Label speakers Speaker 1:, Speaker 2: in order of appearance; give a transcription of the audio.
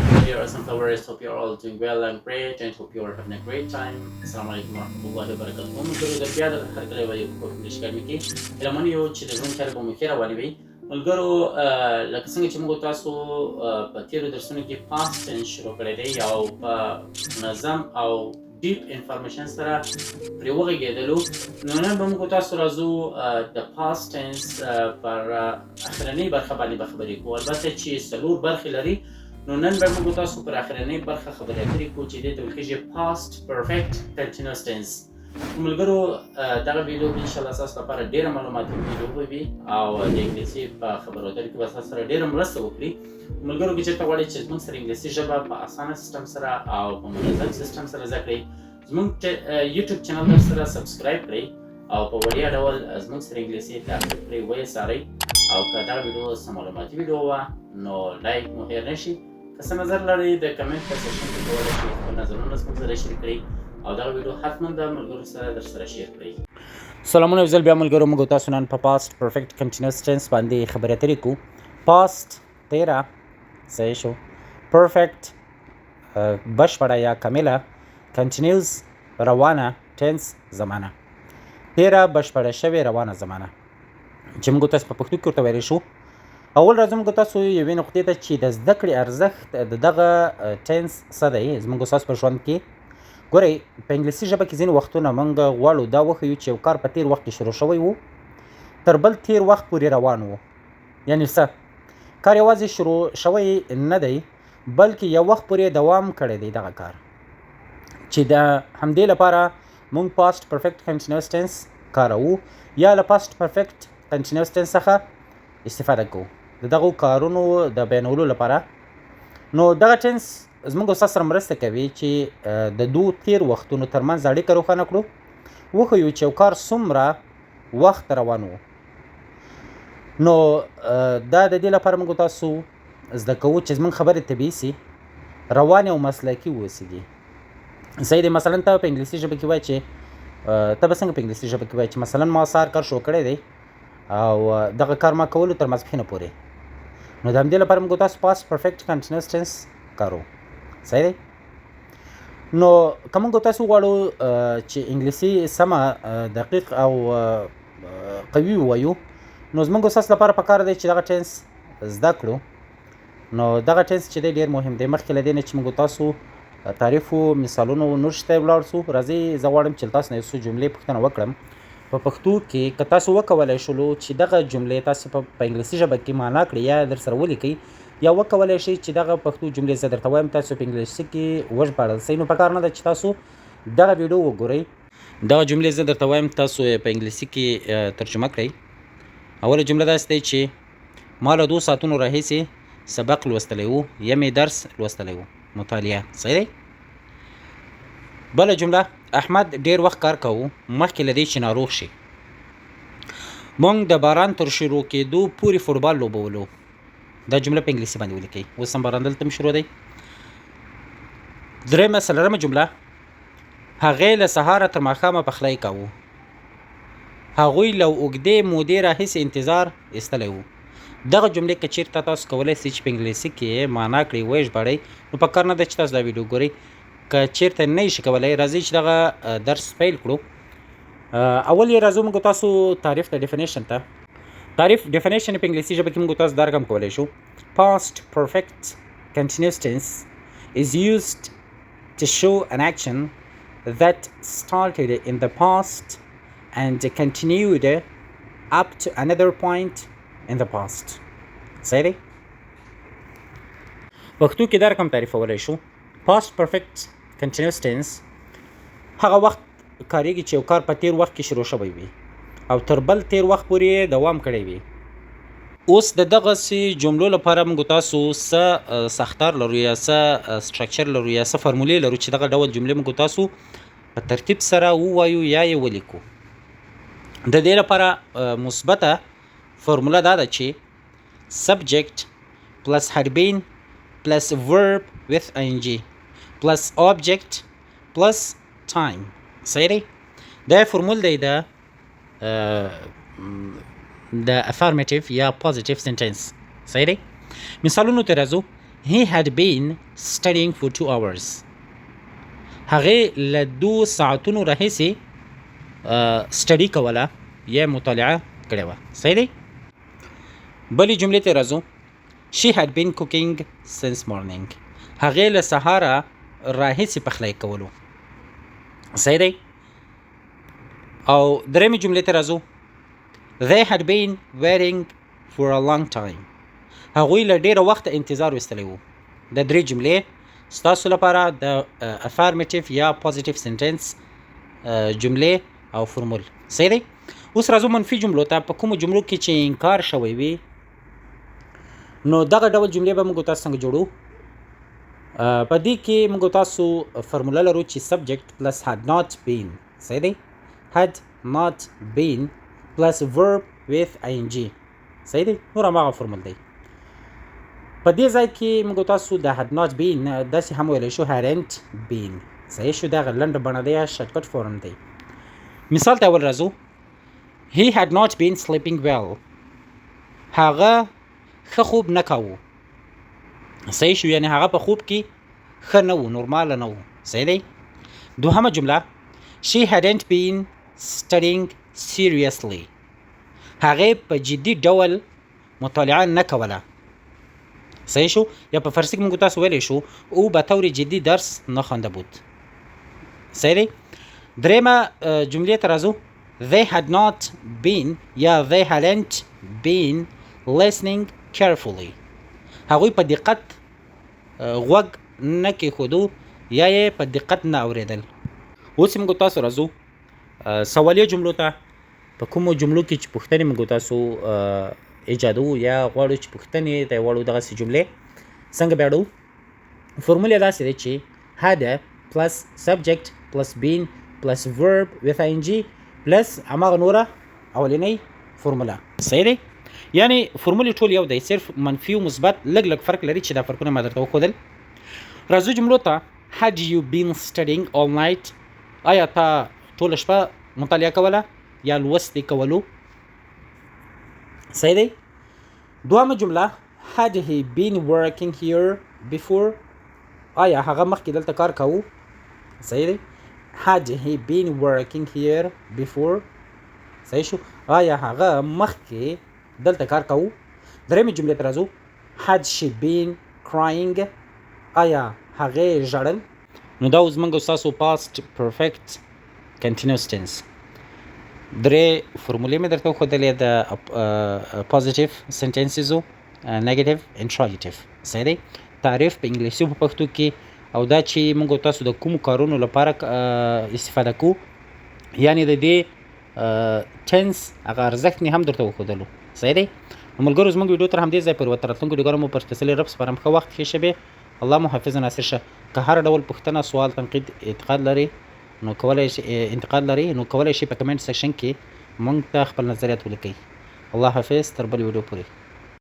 Speaker 1: Dear Sunflowers, hope you're all doing well and great and hope you're having a great time. Assalamu alaikum warahmatullahi wabarakatuh. ملګرو د بیا د هرکلی وایو په انګلیش کلمې کې لمن یو چې د ژوند چارې په مخې روانې وي. ملګرو لکه څنګه چې موږ تاسو په تېرو درسونو کې پاست ټنس شروع کړی دی او په منظم او ډیپ انفارمیشن سره پرې وغږېدلو. نو نن به موږ تاسو راځو د پاست ټنس پر اخرنۍ برخه باندې به خبرې کوو. البته چې څلور برخې لري، نو نن به موږ تاسو پر اخرنۍ برخه خبرې اترې کوو چې دې ته ویل کېږي پاست پرفیکټ کنټینوس ټنس. ملګرو دغه ویډیو به انشاءالله ستاسو لپاره ډېره معلوماتي ویډیو به وي او د انګلیسي په خبرو اترو کې به ستاسو سره ډېره مرسته وکړي. ملګرو که چېرته غواړئ چې زموږ سره انګلیسي ژبه په اسانه سیسټم سره او په منظم سیسټم سره زده کړئ، زموږ یوټیوب چینل در سره سبسکرایب کړئ او په وړیا ډول زموږ سره انګلیسي تعقیب کړئ، ویې څارئ. او که دغه ویډیو څه معلوماتي ویډیو وه نو لایک مو هېر نه شي. که څه نظر لرئ د کمنټ په سیکشن کې کولی شئ خپل نظرونه زموږ سره شریک کړئ او دغه ویډیو حتما د ملګرو سره در سره شیر کړئ. سلامونه یو ځل بیا ملګرو، موږ تاسو نن په پاست پرفیکټ کنټینوس ټنس باندې خبرې اترې کوو. پاست تیره صحیح شو، پرفیکټ بشپړه یا کامله، کنټینیوس روانه، ټنس زمانه، تیره بشپړه شوې روانه زمانه چې موږ تاسو په پښتو کې ورته ویلی شو. اول راځو موږ تاسو یوې نقطې ته چې د زده کړې ارزښت د دغه ټنس څه دی زموږ ستاسو په ژوند کې. ګورئ په انګلیسي ژبه کې ځینې وختونه موږ غواړو دا وښیو چې یو کار په تیر وخت کې شروع شوی و تر بل تیر وخت پورې روان و. یعنې څه؟ کار یوازې شروع شوی نه دی بلکې یو وخت پورې دوام کړی دی دغه کار، چې د همدې لپاره موږ پاست پرفیکټ کنټینوس ټنس کاروو یا له پاست پرفیکټ کنټینوس ټنس څخه استفاده کوو د دغو کارونو د بیانولو لپاره. نو دغه ټنس زموږ استاد سره مرسته کوي چې د دوو تیر وختونو ترمنځ اړیکه روښانه کړو، وښیو چې یو کار څومره وخت روان و. نو دا د دې لپاره موږ تاسو زده کوو چې زموږ خبرې طبیعي سي، روانې او مسلکي واوسېږي. صحیح دی. مثلا ته په انګلیسي ژبه کې وایي چې ته به څنګه په انګلیسي ژبه کې وایي چې مثلا ما سهار کار شروع کړی دی او دغه کار ما کولو تر ماسپښینه پورې. نو د همدې لپاره موږ تاسو پاست پرفیکټ کنټینوس ټنس کارو. صحیح دی. نو که موږ تاسو غواړو چې انګلیسي سمه دقیق او قوي ووایو نو زموږ ستاسو لپاره پکار دی چې دغه ټنس زده کړو. نو دغه ټنس چې دی ډېر مهم دی. مخکې له دې نه چې موږ تاسو تعریفو مثالونو نور شي ته ولاړ سو، راځئ زه غواړم چې تاسو نه یو څو جملې پوښتنه وکړم په پښتو کې. که تاسو وکولی شولو چې دغه جملې تاسو په انګلیسي ژبه کې معنا کړئ یا در سره ولیکئ، یا وکولی شئ چې دغه پښتو جملې زه درته وایم تاسو په انګلیسي کې وژباړل شئ. نو پکار نه ده چې تاسو دغه ویډیو وګورئ، دغه جملې زه درته وایم تاسو یې په انګلیسي کې ترجمه کړئ. اوله جمله داسې دی چې ما له 2 ساعتونو راهیسې سبق لوستلی و یا مې درس لوستلی و، مطالعه. صحیح دی. بله جمله، احمد ډېر وخت کار کوو مخکې له دې چې ناروغ شي. موږ د باران تر شروع کېدو پورې فوټبال لوبولو. دا جمله په انګلیسي باندې ولیکئ. اوس هم باران دلته هم شروع دی. درېیمه څلورمه جمله، هغې له سهاره تر ماښامه پخلی کوو. هغوی له اوږدې مودې راهیسې انتظار ایستلی و. دغه جملې که چېرته تاسو کولی سئ چې په انګلیسي کې معنا کړئ ویې ژباړئ نو پکار نه ده چې تاسو دا ویډیو ګورئ. که چېرته نه یې شئ کولی راځئ چې دغه درس پیل کړو. اول یې راځو موږ تاسو تعریف ته، ډیفینیشن ته. تعریف ډیفینیشن په انګلیسي ژبه کې موږ تاسو دا رقم کولی شو. پاست پرفیکټ کنټینوس ټنس is used to show an action that started in the past and continued up to another point in the past. صحیح دی. پښتو کې دا رقم تعریفولی شو. past perfect continuous tense هغه وخت کاریږي چې یو کار په تیر وخت کې شروع شوی وي او تر بل تیر وخت پورې دوام کړی وي. اوس د دغسې جملو لپاره موږ تاسو څه ساختار لرو یا څه سټرکچر لرو یا څه فرمولې لرو چې دغه ډول جملې موږ تاسو په ترتیب سره ووایو یا یې ولیکو. د دې لپاره مثبته فرموله دا ده چې subject plus حربین plus verb with ing plus object plus time. صحیح دی. دا فرمول دی د affirmative یا positive sentence. صحیح دی. مثالونو ته راځو. he had been studying for 2 hours. هغه له 2 ساعتونو راهیسې سټډي کوله یا مطالعه کړې وه. صحیح دی؟ بلې جملې ته راځو. she had been cooking since morning. هغې له سهاره راهیسې پخلی کولو. صحیح دی؟ او درېیمې جملې ته راځو. they had been waiting for a long time. هغوی له ډېره وخته انتظار ویستلی و. د درې جملې ستاسو لپاره د افارمیټیو یا پوزیټیو سنټنس جملې او فرمول. صحیح دی؟ اوس راځو منفي جملو ته. په کومو جملو کې چې انکار شوی وي نو دغه ډول جملې به موږ تاسو څنګه جوړو. په دې کې موږ تاسو فرموله لرو چې subject plus had not been. صحیح دی؟ had not been plus verb with ing. صحیح دی؟ نور هماغه فرمول دی. په دې ځای کې موږ تاسو د had not been داسې هم ویلی شو hadn't been. صحیح شو؟ دغه لنډه بڼه دی یا شارټکټ فورم دی. مثال ته اول راځو. he had not been sleeping well. هغه ښه خوب نه کاوه. صحیح شو؟ یعنی هغه په خوب کې ښه نه و، نورماله نه و. صحیح دی؟ دوهمه جمله she hadn't been studying seriously. هغې په جدي ډول مطالعه نه کوله. صحیح شو؟ یا په فارسي کې موږ تاسو ویلی شو او به طور جدي درس نخوانده بود. صحیح دی؟ درېیمه جملې ته راځو. they had not been یا they hadn't been listening carefully. هغوی په دقت غوږ نه کېښودو یا یې په دقت نه اورېدل. اوس موږ تاسو راځو سوالیه جملو ته. په کومو جملو کې چې پوښتنې موږ تاسو ایجادوو یا غواړو چې پوښتنې ته واړو دغسې جملې څنګه بیاړو. فرمول یې داسې دی چې had plus subject plus been plus verb with ing plus هماغه نوره اولنۍ فرموله. صحیح دی؟ یعنی فرمول ټول یو دی، صرف منفي او مثبت لږ لږ فرق لري چې دا فرقونه ما درته وښودل. راځو جملو ته. had you been studying all night. آیا تا ټوله شپه مطالعه کوله یا لوست دې کولو. صحیح دی؟ دوهمه جمله had he been working here before. آیا هغه مخکې دلته کار کوو. صحیح دی؟ had he been working here before. صحیح شو؟ آیا هغه مخکې دلته کار کوو. درېیمې جملې ته راځو. had she been crying. آیا هغې ژړل. نو دا اوس موږ ستاسو past perfect continuous tense. درې فرمولې مې درته وښودلې د پوزیټیو سنټنسیزو، نیګیټیو، انټراګیټیو. صحیح دی؟ تعریف په انګلیسي په پښتو کې او دا چې موږ تاسو د کومو کارونو لپاره استفاده کوو، یعنی د دې ټنس هغه ارزښت مې هم درته وښودلو. صحیح دی؟ نو ملګرو زموږ ویډیو تر همدې ځای پورې وه. تر راتلونکو ویډیوګانو مو پر سپېڅلي رب سپارم. ښه وخت، ښې شبې. الله مو حافظ ناصر شه. که هر ډول پوښتنه، سوال، تنقید، انتقاد لري نو کولی شئ په کمنټ سیکشن کې موږ ته خپل نظریات ولیکئ. الله حافظ. تر بل ویډیو پورې.